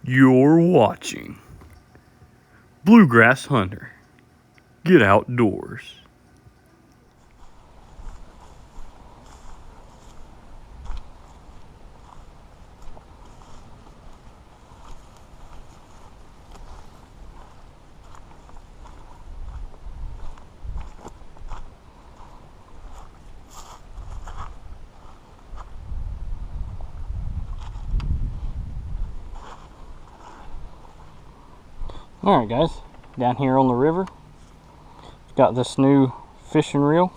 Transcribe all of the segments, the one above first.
You're watching Bluegrass Hunter. Get outdoors. Alright guys, down here on the river, got this new fishing reel.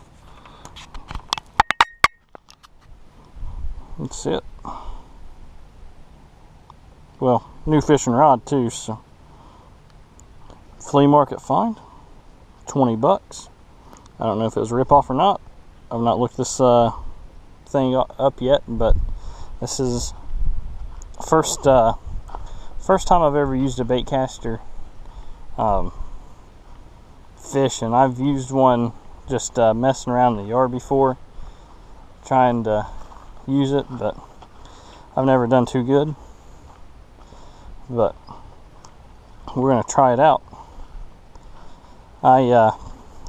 That's it. Well, new fishing rod too, so. Flea market find, 20 bucks. I don't know if it was a rip-off or not. I've not looked this thing up yet, but this is first time I've ever used a bait caster fish, and I've used one just messing around in the yard before, trying to use it, but I've never done too good. But we're gonna try it out. I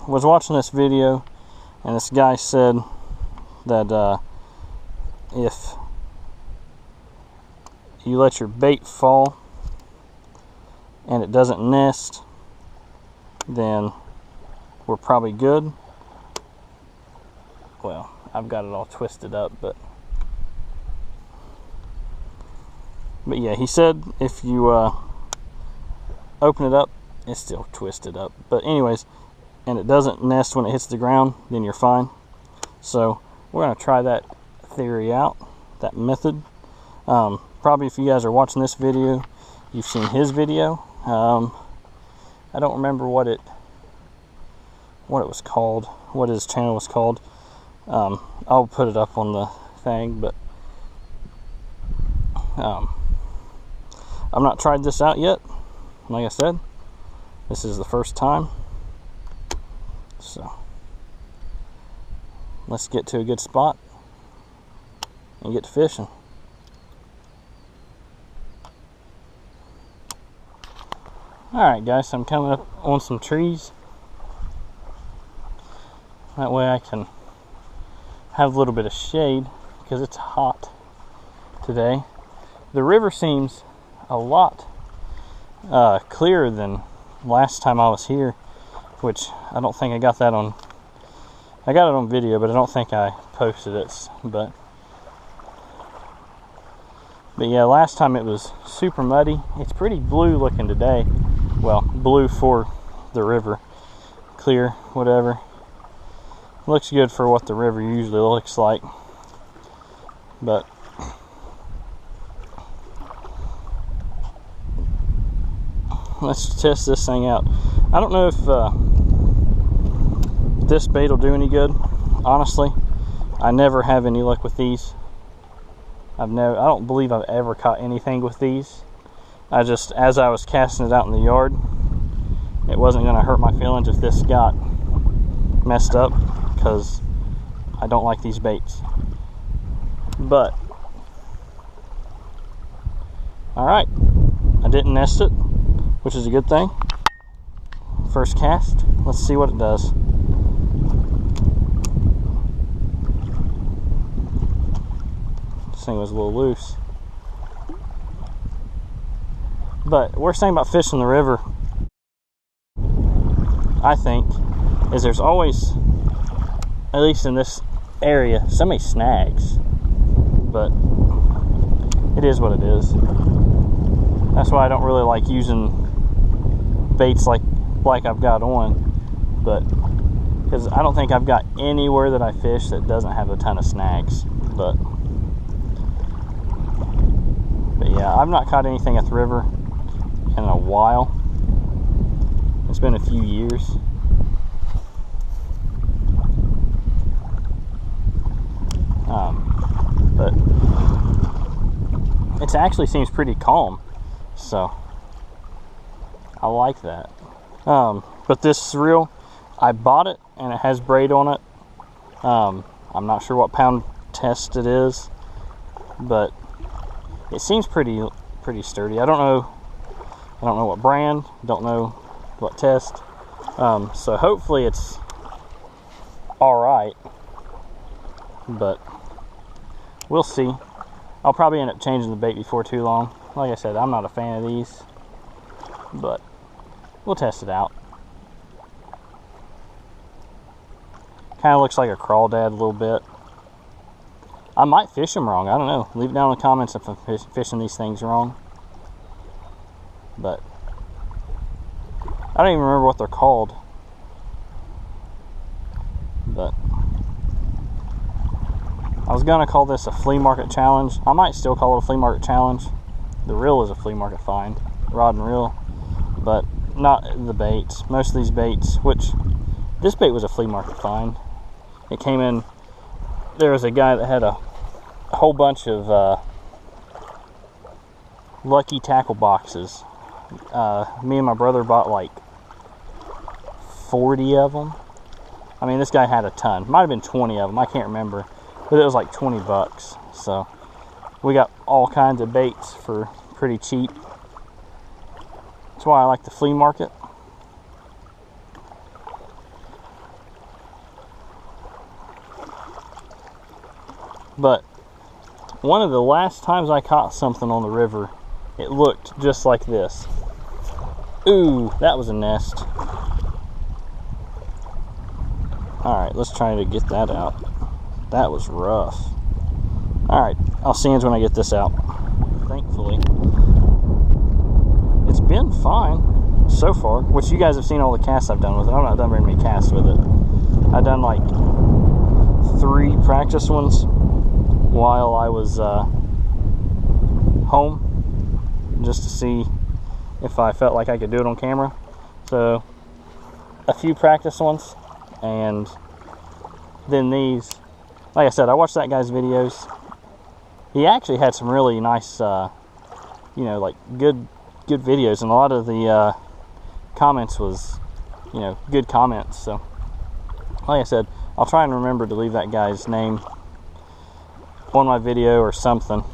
was watching this video, and this guy said that if you let your bait fall and it doesn't nest, then we're probably good. Well, I've got it all twisted up, but yeah, he said if you open it up, it's still twisted up, but anyways, and it doesn't nest when it hits the ground, then you're fine. So we're gonna try that theory out, that method. Probably if you guys are watching this video, you've seen his video. I don't remember what it was called, what his channel was called. I'll put it up on the thing, but I've not tried this out yet. Like I said, this is the first time, so let's get to a good spot and get to fishing. Alright guys, so I'm coming up on some trees. That way I can have a little bit of shade, because it's hot today. The river seems a lot clearer than last time I was here, which I don't think I got that on. I got it on video, but I don't think I posted it. But yeah, last time it was super muddy. It's pretty blue looking today. Well, blue for the river, clear, whatever. Looks good for what the river usually looks like. But let's test this thing out. I don't know if this bait will do any good. Honestly, I never have any luck with these. I don't believe I've ever caught anything with these. As I was casting it out in the yard, it wasn't going to hurt my feelings if this got messed up, because I don't like these baits. But alright, I didn't nest it, which is a good thing. First cast, let's see what it does. This thing was a little loose. But worst thing about fishing the river, I think, is there's always, at least in this area, so many snags. But it is what it is. That's why I don't really like using baits like I've got on. But because I don't think I've got anywhere that I fish that doesn't have a ton of snags. But yeah, I've not caught anything at the river in a while. It's been a few years. But it actually seems pretty calm, so I like that. But this reel, I bought it and it has braid on it. I'm not sure what pound test it is, but it seems pretty pretty sturdy. I don't know what brand, don't know what test. So hopefully it's all right, but we'll see. I'll probably end up changing the bait before too long. Like I said, I'm not a fan of these, but we'll test it out. Kind of looks like a crawdad a little bit. I might fish them wrong. I don't know. Leave it down in the comments if I'm fishing these things wrong. But I don't even remember what they're called. But I was gonna call this a flea market challenge. I might still call it a flea market challenge. The reel is a flea market find, rod and reel, but not the baits. Most of these baits, which this bait was a flea market find. It came in. There was a guy that had a whole bunch of Lucky tackle boxes. Me and my brother bought like 40 of them. I mean, this guy had a ton. Might have been 20 of them. I can't remember. But it was like 20 bucks. So we got all kinds of baits for pretty cheap. That's why I like the flea market. But one of the last times I caught something on the river, it looked just like this. Ooh, that was a nest. Alright, let's try to get that out. That was rough. Alright, I'll see you when I get this out. Thankfully. It's been fine so far, which you guys have seen all the casts I've done with it. I've not done very many casts with it. I've done like 3 practice ones while I was home, just to see if I felt like I could do it on camera. So a few practice ones, and then these. Like I said, I watched that guy's videos. He actually had some really nice you know, like good videos, and a lot of the comments was, you know, good comments. So like I said, I'll try and remember to leave that guy's name on my video or something.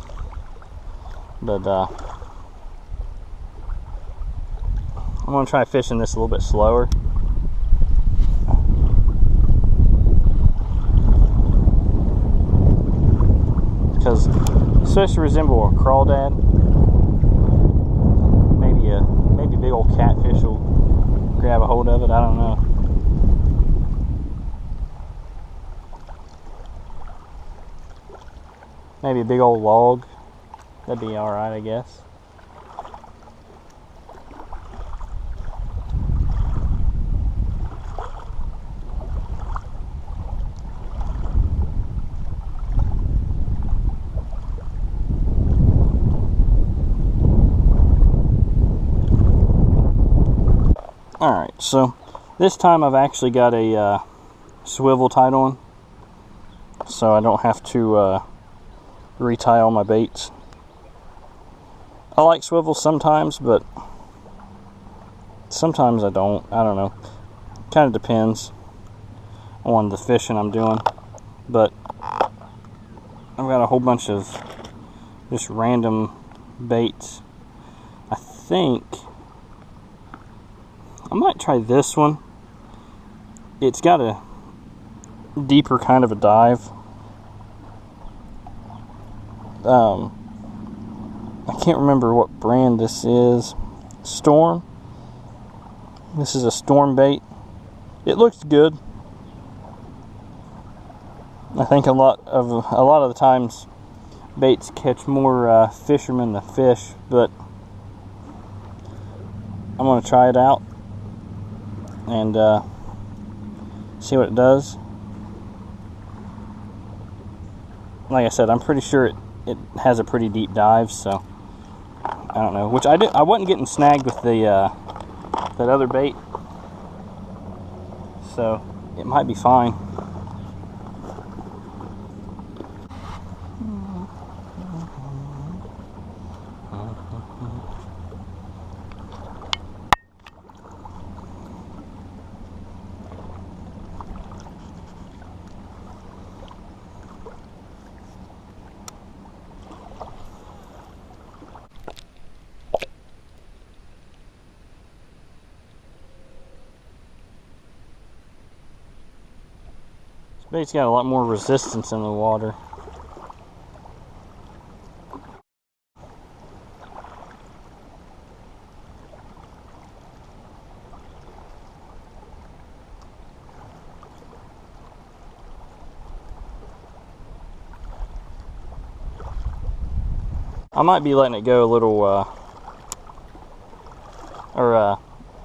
But I'm gonna try fishing this a little bit slower. Because it's supposed to resemble a crawdad. Maybe a big old catfish will grab a hold of it. I don't know. Maybe a big old log. That'd be alright, I guess. Alright, so this time I've actually got a swivel tied on, so I don't have to retie all my baits. I like swivels sometimes, but sometimes I don't. I don't know. Kind of depends on the fishing I'm doing. But I've got a whole bunch of just random baits. I think I might try this one. It's got a deeper kind of a dive. I can't remember what brand this is. Storm. This is a Storm bait. It looks good. I think a lot of the times baits catch more fishermen than fish, but I'm gonna try it out and see what it does. Like I said, I'm pretty sure it has a pretty deep dive, so I don't know. Which I wasn't getting snagged with the that other bait, so it might be fine. This bait's got a lot more resistance in the water. I might be letting it go a little,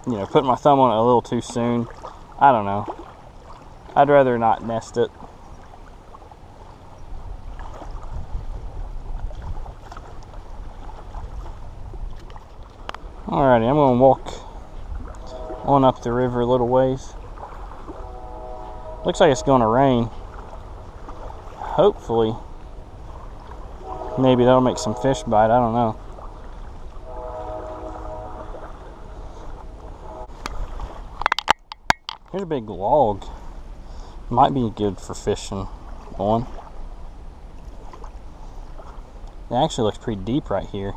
you know, putting my thumb on it a little too soon. I don't know. I'd rather not nest it. Alrighty, I'm going to walk on up the river a little ways. Looks like it's going to rain. Hopefully, maybe that'll make some fish bite. I don't know. Here's a big log. Might be good for fishing on. It actually looks pretty deep right here.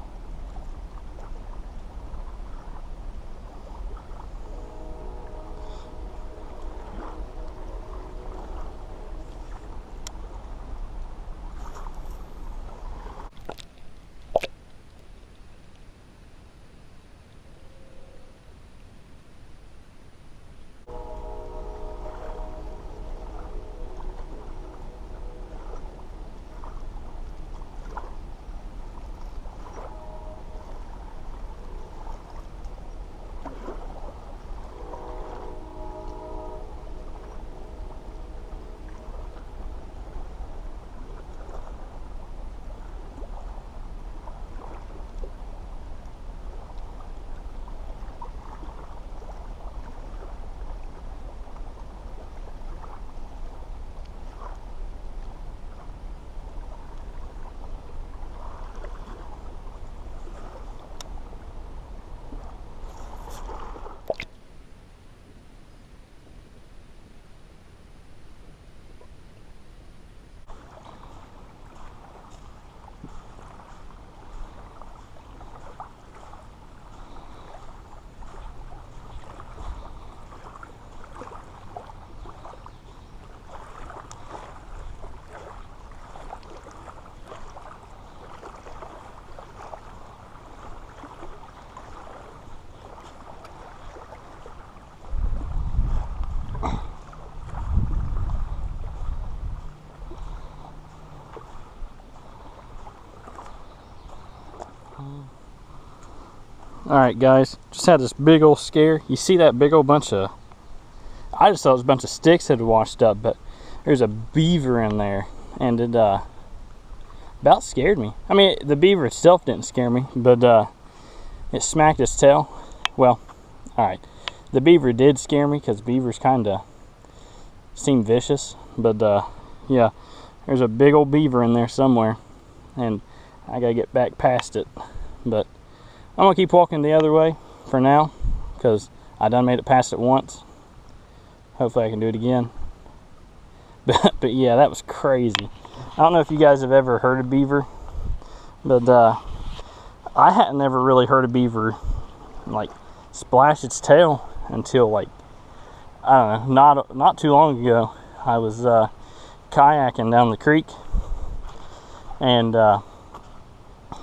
Alright guys, just had this big old scare. You see that big old bunch of, I just thought it was a bunch of sticks that had washed up, but there's a beaver in there, and it about scared me. I mean, the beaver itself didn't scare me, but it smacked its tail. Well, alright, the beaver did scare me because beavers kind of seem vicious, but yeah, there's a big old beaver in there somewhere, and I gotta get back past it. But I'm gonna keep walking the other way for now because I done made it past it once. Hopefully I can do it again. But yeah, that was crazy. I don't know if you guys have ever heard of beaver, but I hadn't ever really heard a beaver like splash its tail until, like, I don't know, not too long ago. I was kayaking down the creek, and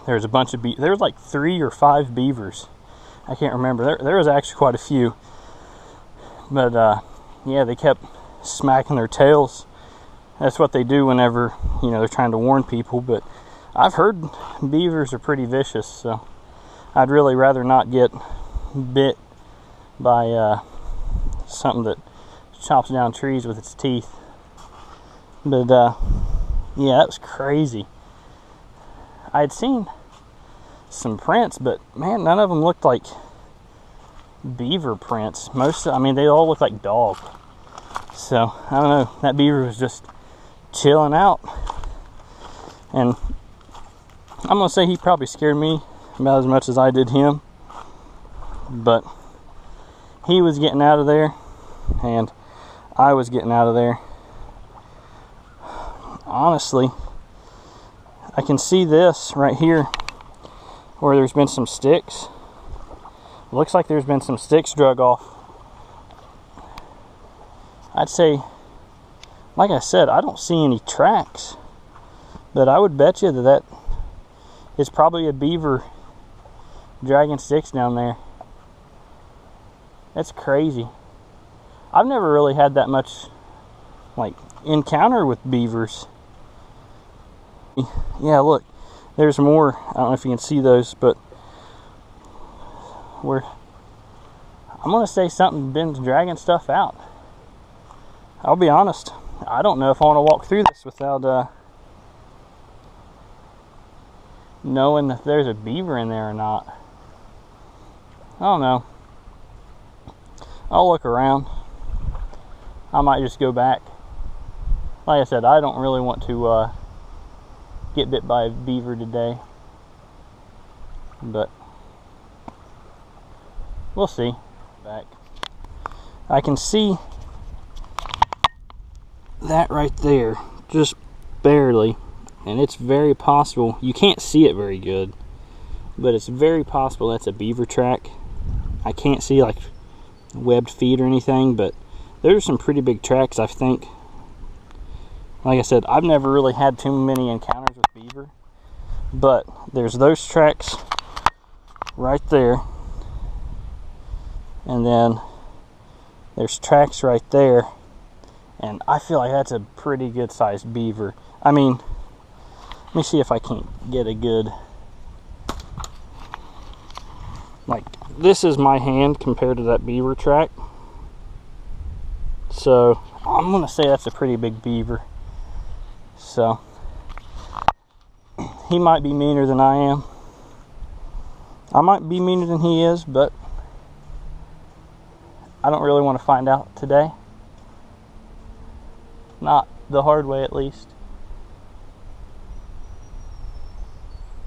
there's a bunch of there was like 3 or 5 beavers. I can't remember. There was actually quite a few, but yeah, they kept smacking their tails. That's what they do whenever, you know, they're trying to warn people. But I've heard beavers are pretty vicious, so I'd really rather not get bit by something that chops down trees with its teeth. But yeah, that was crazy. I had seen some prints, but man, none of them looked like beaver prints. I mean, they all look like dog. So I don't know, that beaver was just chilling out, and I'm gonna say he probably scared me about as much as I did him. But he was getting out of there, and I was getting out of there. Honestly, I can see this right here where there's been some sticks. Looks like there's been some sticks drug off. I'd say like I said, I don't see any tracks, but I would bet you that is probably a beaver dragging sticks down there. That's crazy. I've never really had that much like encounter with beavers. Yeah, look, there's more. I don't know if you can see those, but I'm gonna say something been dragging stuff out. I'll be honest, I don't know if I want to walk through this without knowing if there's a beaver in there or not. I don't know. I'll look around. I might just go back. Like I said, I don't really want to get bit by a beaver today, but we'll see. Back. I can see that right there, just barely, and it's very possible, you can't see it very good, but it's very possible that's a beaver track. I can't see like webbed feet or anything, but there's some pretty big tracks, I think. Like I said, I've never really had too many encounters with beaver, but there's those tracks right there, and then there's tracks right there, and I feel like that's a pretty good sized beaver. I mean, let me see if I can't get a good, like, this is my hand compared to that beaver track, so I'm gonna say that's a pretty big beaver. So he might be meaner than I am. I might be meaner than he is, but I don't really want to find out today. Not the hard way, at least.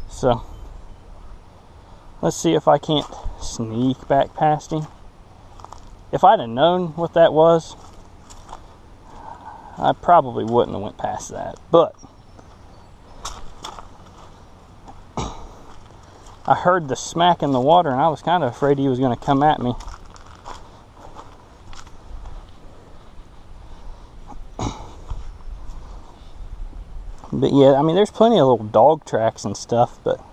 So let's see if I can't sneak back past him. If I'd have known what that was, I probably wouldn't have went past that, but I heard the smack in the water and I was kind of afraid he was going to come at me. But yeah, I mean, there's plenty of little dog tracks and stuff, but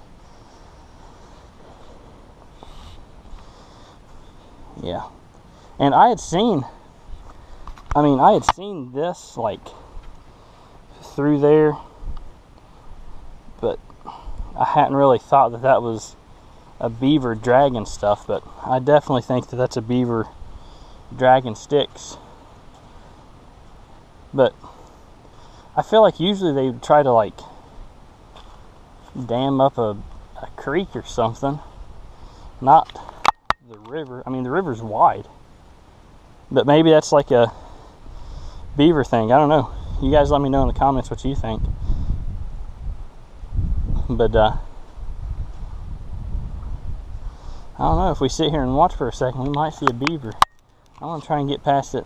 yeah. And I had seen this like through there, but I hadn't really thought that that was a beaver dragging stuff, but I definitely think that that's a beaver dragging sticks. But I feel like usually they try to like dam up a creek or something, not the river. I mean, the river's wide, but maybe that's like a beaver thing. I don't know. You guys let me know in the comments what you think. But I don't know, if we sit here and watch for a second, we might see a beaver. I want to try and get past it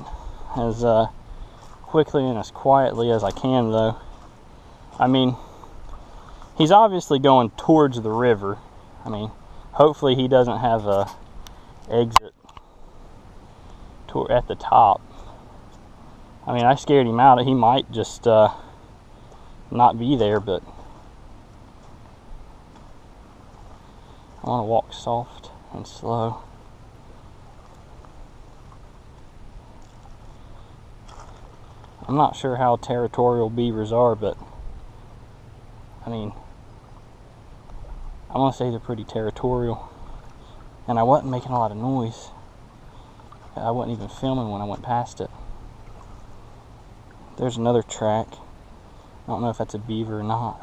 as quickly and as quietly as I can, though. I mean, he's obviously going towards the river. I mean, hopefully he doesn't have a exit at the top. I mean, I scared him out. He might just not be there, but I want to walk soft and slow. I'm not sure how territorial beavers are, but I mean, I want to say they're pretty territorial. And I wasn't making a lot of noise. I wasn't even filming when I went past it. There's another track. I don't know if that's a beaver or not.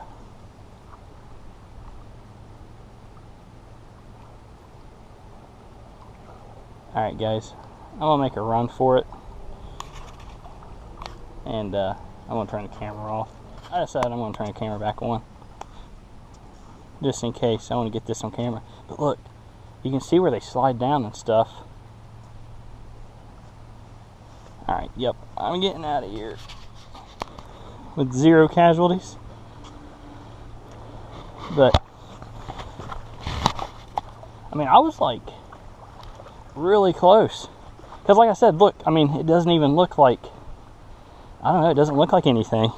Alright guys, I'm going to make a run for it. And I'm going to turn the camera off. I decided I'm going to turn the camera back on, just in case. I want to get this on camera. But look, you can see where they slide down and stuff. Alright, yep, I'm getting out of here with 0 casualties. But I mean, I was like really close, because like I said, look, I mean, it doesn't even look like I don't know, it doesn't look like anything.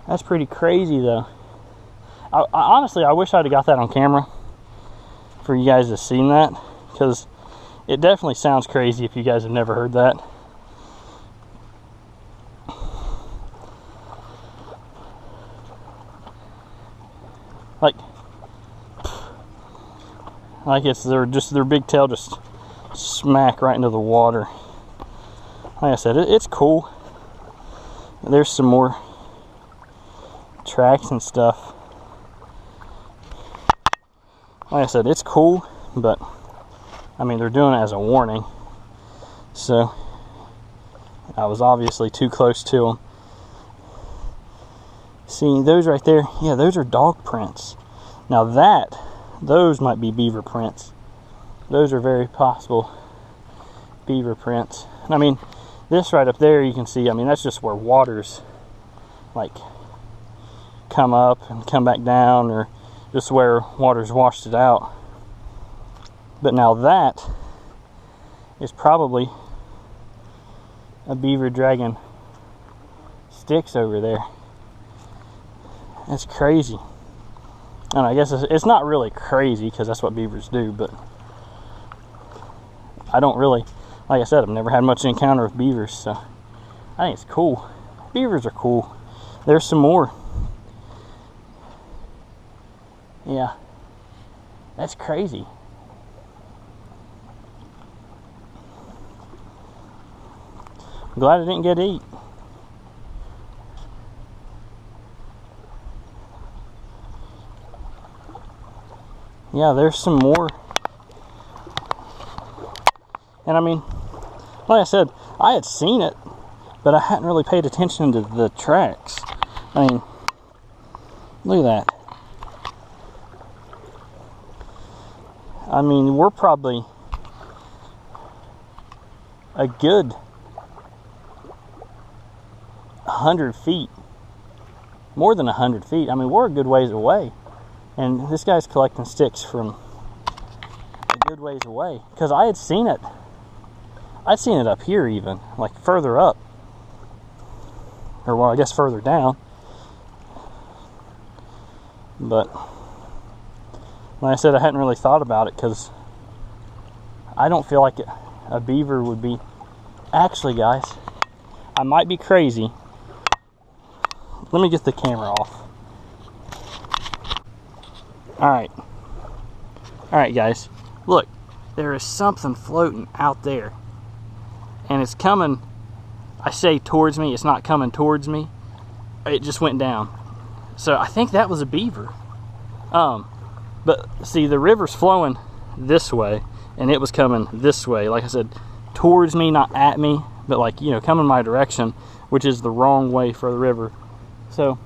That's pretty crazy though. I honestly, I wish I'd have got that on camera for you guys to see that, because it definitely sounds crazy if you guys have never heard that. Like it's their big tail just smack right into the water. Like I said, it's cool. There's some more tracks and stuff. Like I said, it's cool, but I mean, they're doing it as a warning. So I was obviously too close to them. See, those right there, yeah, those are dog prints. Now those might be beaver prints. Those are very possible beaver prints. And I mean, this right up there, you can see, I mean, that's just where waters like come up and come back down, or just where water's washed it out. But now that is probably a beaver dragging sticks over there. That's crazy. And I guess it's not really crazy, because that's what beavers do, but I don't really, like I said, I've never had much encounter with beavers, so I think it's cool. Beavers are cool. There's some more. Yeah, that's crazy. I'm glad I didn't get to eat. Yeah, there's some more. And I mean, like I said, I had seen it, but I hadn't really paid attention to the tracks. I mean, look at that. I mean, we're probably a good 100 feet, more than 100 feet. I mean, we're a good ways away. And this guy's collecting sticks from a good ways away, because I had seen it. I'd seen it up here even, like further up. Or well, I guess further down. But like I said, I hadn't really thought about it, because I don't feel like a beaver would be... Actually, guys, I might be crazy. Let me get the camera off. Alright guys, look, there is something floating out there, and it's coming, I say towards me, it's not coming towards me, it just went down. So I think that was a beaver. But see, the river's flowing this way, and it was coming this way, like I said, towards me, not at me, but like, you know, coming my direction, which is the wrong way for the river. So,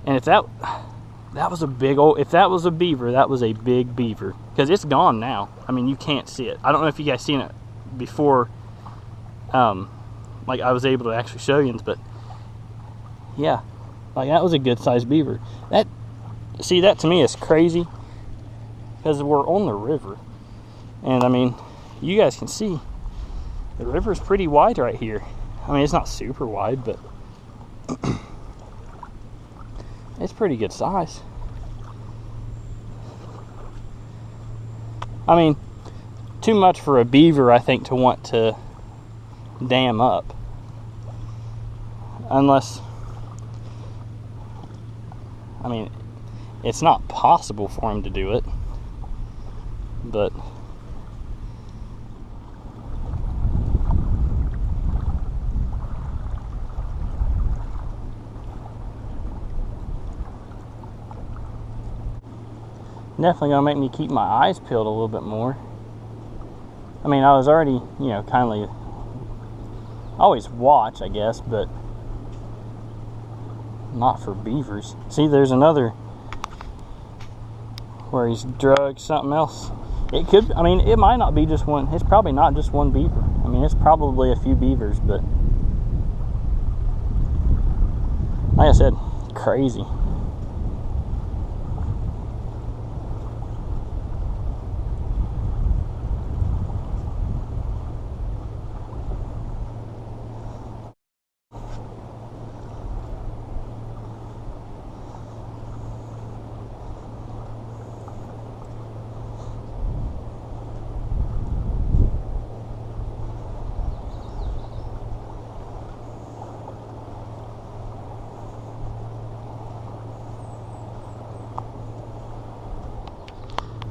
and if that was a big old, if that was a beaver, that was a big beaver, because it's gone now. I mean, you can't see it. I don't know if you guys seen it before, like I was able to actually show you, but yeah, like that was a good sized beaver. That, see, that to me is crazy, because we're on the river, and I mean, you guys can see the river's pretty wide right here. I mean, it's not super wide, but it's pretty good size. I mean, too much for a beaver, I think, to want to dam up. Unless, I mean, it's not possible for him to do it, but definitely gonna make me keep my eyes peeled a little bit more. I mean, I was already, you know, kindly always watch, I guess, but not for beavers. See, there's another where he's drugged something else. It could, I mean, it might not be just one. It's probably not just one beaver. I mean, it's probably a few beavers, but like I said, crazy.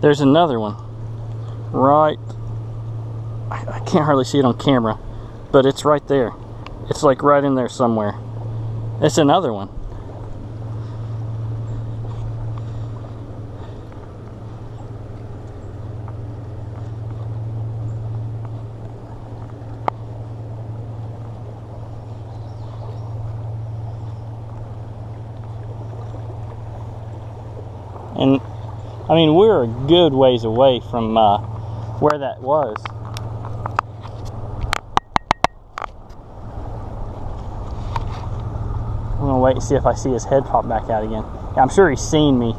There's another one right, I can't hardly see it on camera, but it's right there. It's like right in there somewhere. It's another one. And I mean, we're a good ways away from where that was. I'm gonna wait and see if I see his head pop back out again. Yeah, I'm sure he's seen me.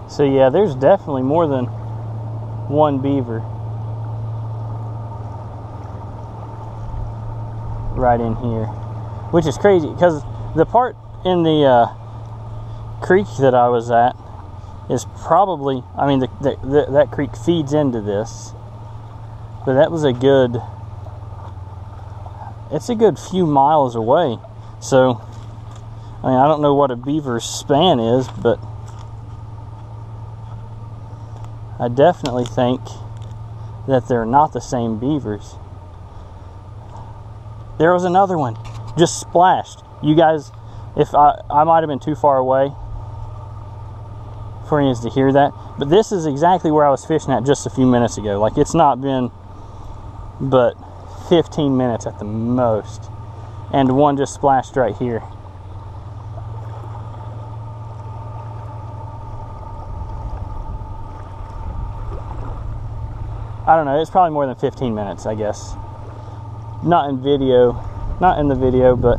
So yeah, there's definitely more than one beaver right in here, which is crazy because the part in the creek that I was at is probably, I mean, that creek feeds into this, but that was it's a good few miles away. So, I mean, I don't know what a beaver's span is, but I definitely think that they're not the same beavers. There was another one, just splashed. You guys, if I might have been too far away for you to hear that, but this is exactly where I was fishing at just a few minutes ago. Like, it's not been but 15 minutes at the most, and one just splashed right here. I don't know, it's probably more than 15 minutes, I guess. Not in the video, but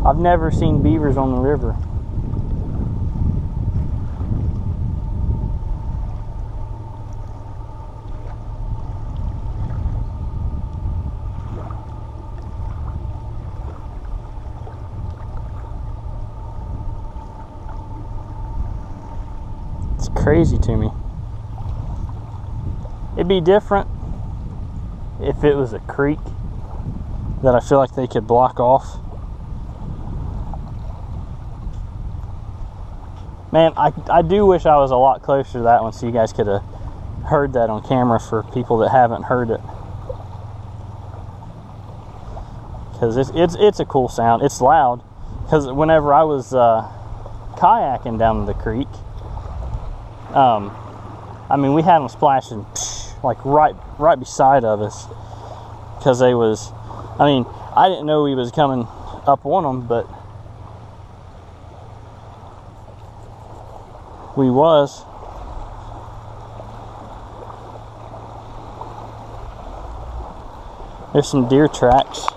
I've never seen beavers on the river. Crazy to me. It'd be different if it was a creek that I feel like they could block off. Man, I do wish I was a lot closer to that one so you guys could have heard that on camera for people that haven't heard it. Because it's a cool sound. It's loud. Because whenever I was kayaking down the creek, I mean, we had them splashing like right beside of us, because they was, I mean, I didn't know he was coming up on them, but we was. There's some deer tracks.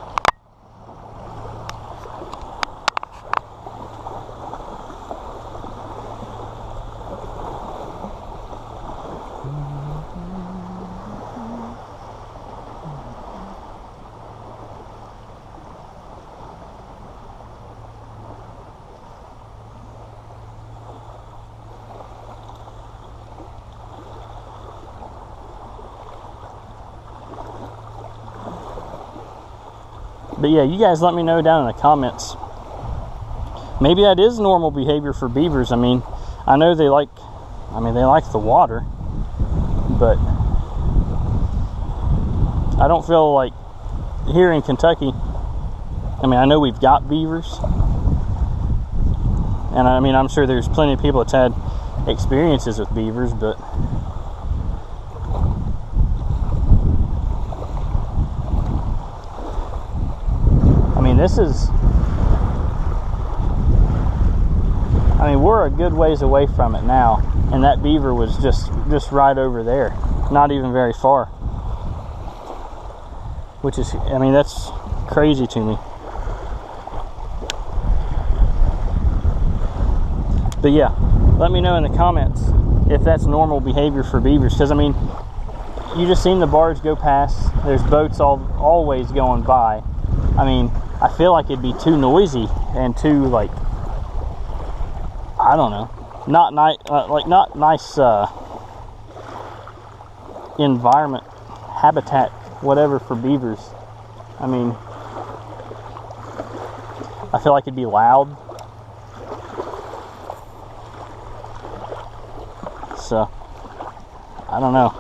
But yeah, you guys let me know down in the comments. Maybe that is normal behavior for beavers. I mean, I know they like the water, but I don't feel like here in Kentucky, I mean, I know we've got beavers, and I mean, I'm sure there's plenty of people that's had experiences with beavers, but we're a good ways away from it now, and that beaver was just right over there, not even very far, which is, I mean, that's crazy to me. But yeah, let me know in the comments if that's normal behavior for beavers, because I mean, you just seen the barge go past. There's boats always going by. I mean, I feel like it'd be too noisy and too, like, I don't know, not nice, not nice environment, habitat, whatever for beavers. I mean, I feel like it'd be loud. So, I don't know.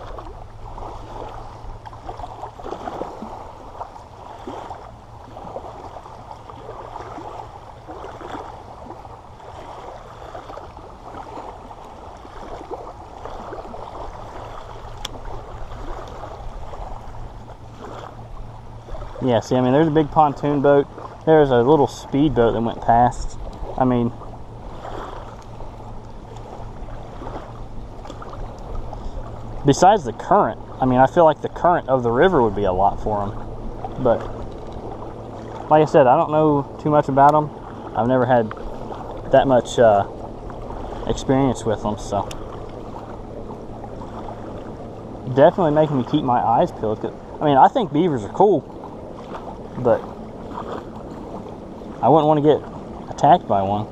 Yeah, see, I mean, there's a big pontoon boat. There's a little speedboat that went past. I mean, besides the current, I mean, I feel like the current of the river would be a lot for them. But, like I said, I don't know too much about them. I've never had that much experience with them, so. Definitely making me keep my eyes peeled. I mean, I think beavers are cool, but I wouldn't want to get attacked by one.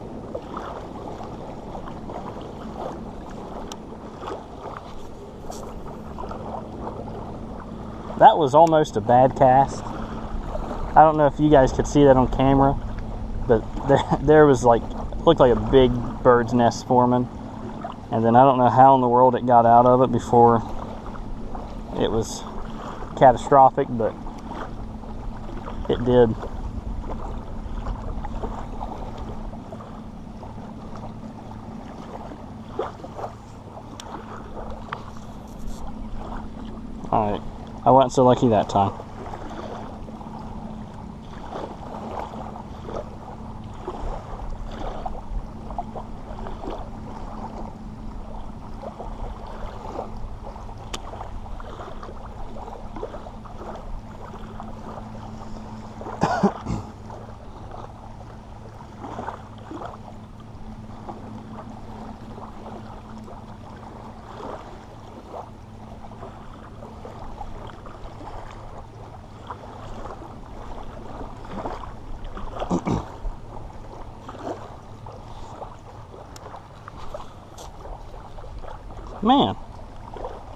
That was almost a bad cast. I don't know if you guys could see that on camera, but there was like, looked like a big bird's nest forming. And then I don't know how in the world it got out of it before it was catastrophic, but it did. Alright, I wasn't so lucky that time. Man,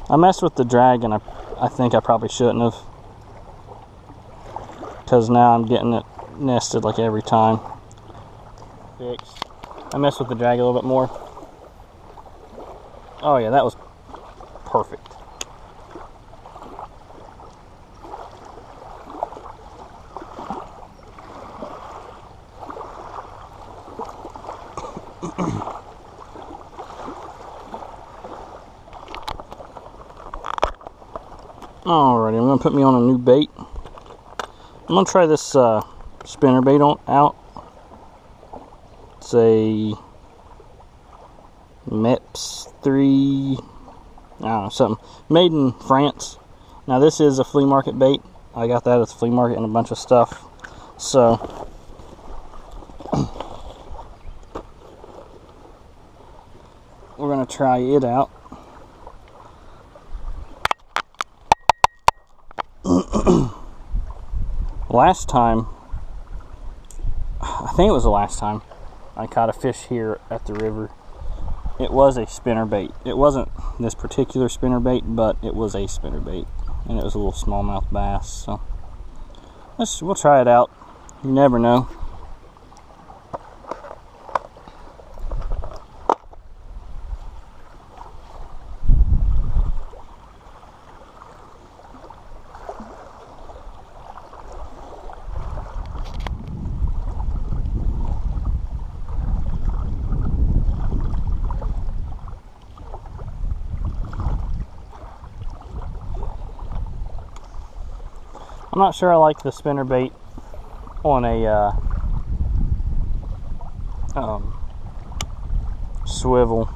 I messed with the drag, and I think I probably shouldn't have, because now I'm getting it nested like every time. Fixed. I messed with the drag a little bit more. Oh yeah, that was perfect. Alrighty, I'm going to put me on a new bait. I'm going to try this spinner bait out. It's a MEPS 3, I don't know, something. Made in France. Now this is a flea market bait. I got that at the flea market and a bunch of stuff. So, we're going to try it out. Last time, I think it was the last time I caught a fish here at the river, it was a spinner bait. It wasn't this particular spinner bait, but it was a spinner bait, and it was a little smallmouth bass. So we'll try it out. You never know. I'm not sure I like the spinner bait on a swivel.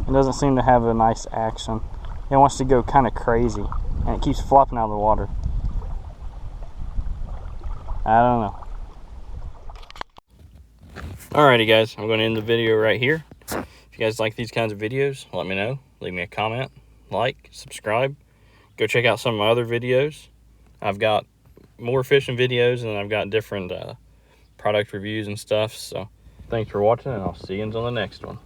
It doesn't seem to have a nice action. It wants to go kind of crazy, and it keeps flopping out of the water. I don't know. Alrighty guys, I'm going to end the video right here. If you guys like these kinds of videos, let me know. Leave me a comment, like, subscribe. Go check out some of my other videos. I've got more fishing videos, and I've got different product reviews and stuff. So thanks for watching, and I'll see you until the next one.